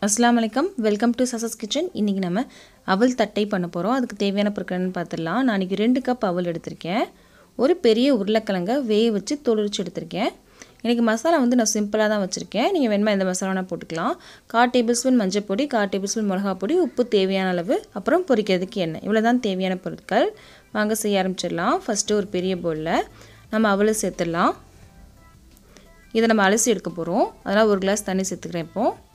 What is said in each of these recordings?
அஸ்ஸலாமு அலைக்கும் welcome to சசஸ் kitchen. இன்றைக்கி நம்ம அவல் தட்டை பண்ண போகிறோம். அதுக்கு தேவையான பொருட்கள்னு பார்த்துடலாம். நான் இன்றைக்கி 2 கப் அவல் எடுத்திருக்கேன். ஒரு பெரிய உருளைக்கிழங்கை வேக வச்சு தோலுரிச்சு எடுத்திருக்கேன். இன்றைக்கி மசாலா நான் சிம்பிளாக தான் வச்சுருக்கேன். நீங்கள் வேணுமா எந்த மசாலானா போட்டுக்கலாம். 1/4 டேபிள் ஸ்பூன் மஞ்சள் பொடி, 1/4 டேபிள் ஸ்பூன் மிளகாய் பொடி, உப்பு தேவையான அளவு, அப்புறம் பொரிக்கிறதுக்கு எண்ணெய். இவ்வளோ தான் தேவையான பொருட்கள். வாங்க செய்ய ஆரம்பிச்சிடலாம். ஃபஸ்ட்டு ஒரு பெரிய பவுலில் நம்ம அவலை சேர்த்துடலாம். இதை நம்ம அலசி எடுக்க போகிறோம். அதனால் ஒரு கிளாஸ் தண்ணி சேர்த்துக்கிறேன். இப்போது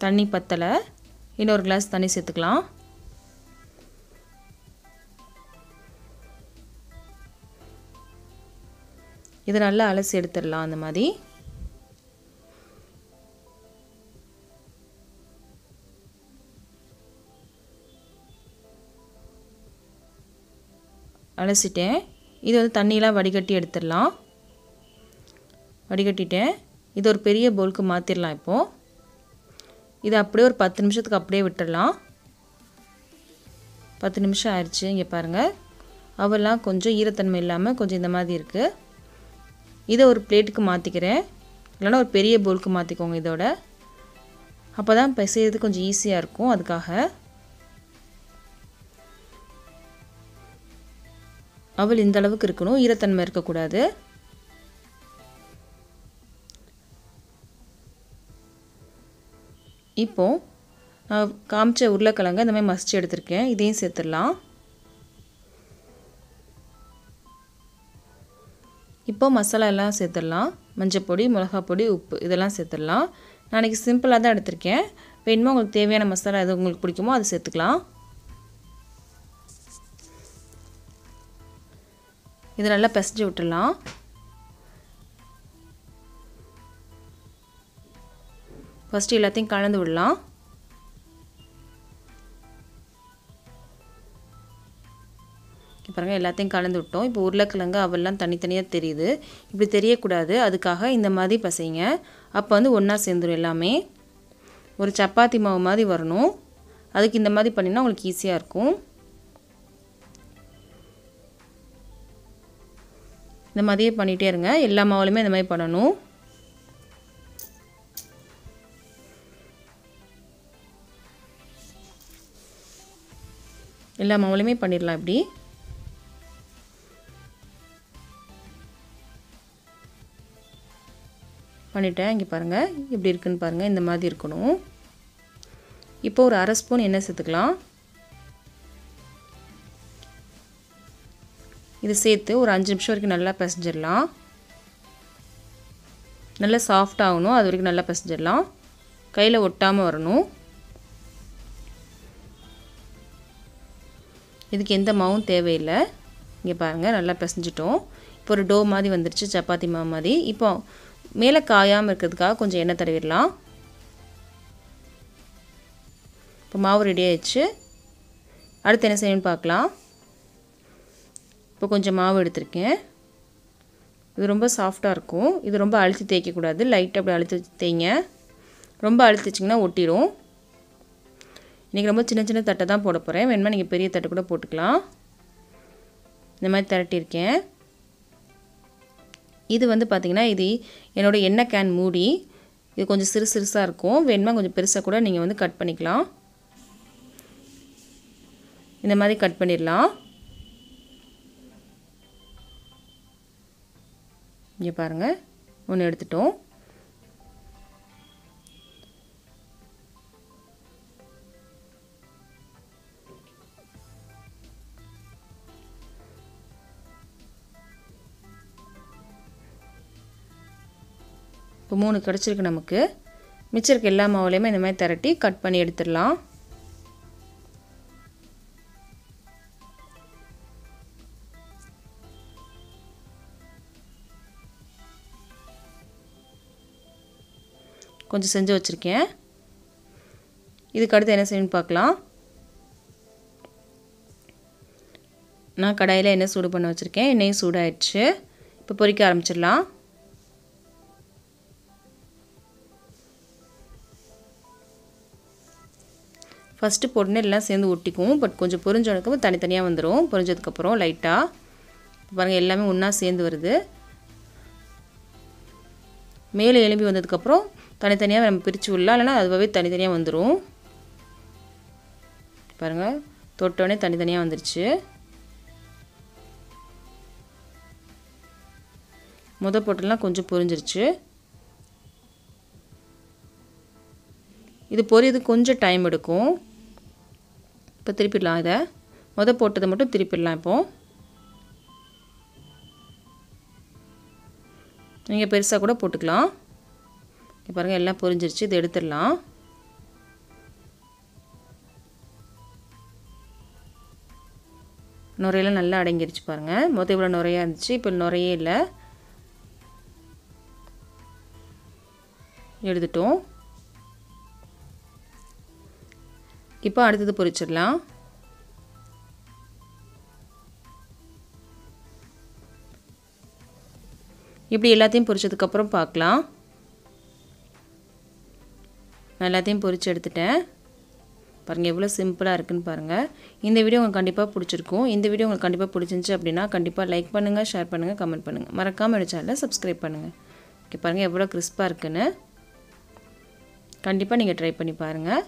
தண்ணி பத்தலை, இன்னொரு கிளாஸ் தண்ணி சேர்த்துக்கலாம். இதை நல்லா அலசி எடுத்துடலாம். அந்த மாதிரி அலசிட்டேன். இது தண்ணியெலாம் வடிகட்டி எடுத்துடலாம். வடிகட்டிட்டேன். இது ஒரு பெரிய பவுலுக்கு மாற்றிடலாம். இப்போது இதை அப்படியே ஒரு 10 நிமிஷத்துக்கு அப்படியே விட்டுடலாம். 10 நிமிஷம் ஆயிடுச்சு. இங்கே பாருங்கள், அவெல்லாம் கொஞ்சம் ஈரத்தன்மை இல்லாமல் கொஞ்சம் இந்த மாதிரி இருக்குது. இதை ஒரு பிளேட்டுக்கு மாற்றிக்கிறேன். இல்லைனா ஒரு பெரிய பவுலுக்கு மாற்றிக்கோங்க இதோட. அப்போ தான் பிசைறது கொஞ்சம் ஈஸியாக இருக்கும். அதுக்காக அவல் இந்த அளவுக்கு இருக்கணும், ஈரத்தன்மை இருக்கக்கூடாது. இப்போது நான் காமிச்ச உருளைக்கிழங்கு இந்த மாதிரி மசிச்சு எடுத்திருக்கேன். இதையும் சேர்த்துடலாம். இப்போ மசாலா எல்லாம் சேர்த்துடலாம். மஞ்சள் பொடி, மிளகாய் பொடி, உப்பு இதெல்லாம் சேர்த்துடலாம். நான் இன்றைக்கி சிம்பிளாக தான் எடுத்திருக்கேன். வேணுமோ உங்களுக்கு தேவையான மசாலா எது உங்களுக்கு பிடிக்குமோ அது சேர்த்துக்கலாம். இதை நல்லா பிசைஞ்சு விட்டுடலாம். ஃபஸ்ட்டு எல்லாத்தையும் கலந்து விடலாம். பாருங்கள், எல்லாத்தையும் கலந்து விட்டோம். இப்போ உருளைக்கிழங்கு அவெல்லாம் தனித்தனியாக தெரியுது. இப்படி தெரியக்கூடாது. அதுக்காக இந்த மாதிரி பசைங்க. அப்போ ஒன்றா சேர்ந்துடும் எல்லாமே. ஒரு சப்பாத்தி மாவு மாதிரி வரணும். அதுக்கு இந்த மாதிரி பண்ணினா உங்களுக்கு ஈஸியாக இருக்கும். இந்த மாதிரியே பண்ணிகிட்டே இருங்க. எல்லா மாவுலையுமே இந்த மாதிரி பண்ணணும். எல்லா மாவுலையுமே பண்ணிடலாம். இப்படி பண்ணிட்டேன். இங்கே பாருங்கள், எப்படி இருக்குன்னு பாருங்கள். இந்த மாதிரி இருக்கணும். இப்போ ஒரு 1/2 ஸ்பூன் எண்ணெய் சேர்த்துக்கலாம். இது சேர்த்து ஒரு 5 நிமிஷம் வரைக்கும் நல்லா பிசைஞ்சிடலாம். நல்லா சாஃப்ட் ஆகணும். அது வரைக்கும் நல்லா பிசைஞ்சிடலாம். கையில் ஒட்டாமல் வரணும். இதுக்கு எந்த மாவும் தேவையில்லை. இங்கே பாருங்கள், நல்லா பிசைஞ்சிட்டோம். இப்போ ஒரு டோ மாதிரி வந்துருச்சு, சப்பாத்தி மாவு மாதிரி. இப்போ மேலே காயாமல் இருக்கிறதுக்காக கொஞ்சம் எண்ணெய் தடவிடலாம். இப்போ மாவு ரெடி ஆயிடுச்சு. அடுத்து என்ன செய்யணும்னு பார்க்கலாம். இப்போ கொஞ்சம் மாவு எடுத்திருக்கேன். இது ரொம்ப சாஃப்டாக இருக்கும். இது ரொம்ப அழுத்தி தேய்க்கக்கூடாது. லைட்டாக அப்படி அழுத்தி தேய்ங்க. ரொம்ப அழுத்திச்சிங்கன்னா ஒட்டிடும். இன்றைக்கி ரொம்ப சின்ன சின்ன தட்டை தான் போட போகிறேன். வேணுமா நீங்கள் பெரிய தட்டை கூட போட்டுக்கலாம். இந்த மாதிரி திரட்டியிருக்கேன். இது பார்த்திங்கன்னா இது என்னோடய எண்ணெய் கேன் மூடி. இது கொஞ்சம் சிறுசாக இருக்கும். வேணுமா கொஞ்சம் பெருசாக கூட நீங்கள் கட் பண்ணிக்கலாம். இந்த மாதிரி கட் பண்ணிடலாம். இங்கே பாருங்கள், ஒன்று எடுத்துட்டோம். இப்போ 3 கிடச்சிருக்கு நமக்கு. மிச்சம் இருக்க எல்லா மாவுலையுமே இந்த மாதிரி திரட்டி கட் பண்ணி எடுத்துடலாம். கொஞ்சம் செஞ்சு வச்சுருக்கேன். இதுக்கு அடுத்து என்ன செய்யணும்னு பார்க்கலாம். நான் கடாயில் எண்ணெய் சூடு பண்ண வச்சுருக்கேன். எண்ணெயும் சூடாயிடுச்சு. இப்போ பொரிக்க ஆரம்பிச்சிடலாம். ஃபஸ்ட்டு போட்டுன்னு எல்லாம் சேர்ந்து ஒட்டிக்கும். பட் கொஞ்சம் பொரிஞ்சதுக்கப்புறம் தனித்தனியாக வந்துடும். பொரிஞ்சதுக்கப்புறம் லைட்டாக பாருங்கள் எல்லாமே ஒன்றா சேர்ந்து வருது. மேலே எலும்பி வந்ததுக்கப்புறம் தனித்தனியாக நம்ம பிரித்து விடலாம், இல்லைனா அதுவாகவே தனித்தனியாக வந்துடும். பாருங்கள், தொட்டோடனே தனித்தனியாக வந்துருச்சு. போட்டெல்லாம் கொஞ்சம் பொரிஞ்சிருச்சு. இது பொரியது கொஞ்சம் டைம் எடுக்கும். இப்போ திருப்பிடலாம். இதை போட்டதை மட்டும் திருப்பிடலாம். இப்போது நீங்கள் பெருசாக கூட போட்டுக்கலாம். இப்போ பாருங்கள், எல்லாம் பொரிஞ்சிருச்சு. இதை எடுத்துடலாம். நுரையெல்லாம் நல்லா அடங்கிருச்சு பாருங்கள். இவ்வளோ நுரையா இருந்துச்சு, இப்போ நுரையே இல்லை. எடுத்துட்டோம். இப்போ அடுத்தது பொரிச்சிடலாம். இப்படி எல்லாத்தையும் பொரிச்சதுக்கப்புறம் பார்க்கலாம். நான் எல்லாத்தையும் பொரிச்சு எடுத்துட்டேன். பாருங்கள், எவ்வளோ சிம்பிளாக இருக்குதுன்னு பாருங்கள். இந்த வீடியோ உங்களுக்கு கண்டிப்பாக பிடிச்சிருக்கும். இந்த வீடியோ உங்களுக்கு கண்டிப்பாக பிடிச்சிருந்துச்சி அப்படின்னா கண்டிப்பாக லைக் பண்ணுங்கள், ஷேர் பண்ணுங்கள், கமெண்ட் பண்ணுங்கள். மறக்காமல் என்னோட சேனலை சப்ஸ்கிரைப் பண்ணுங்கள். ஓகே, பாருங்கள் எவ்வளோ கிறிஸ்பாக இருக்குன்னு. கண்டிப்பாக நீங்கள் ட்ரை பண்ணி பாருங்கள்.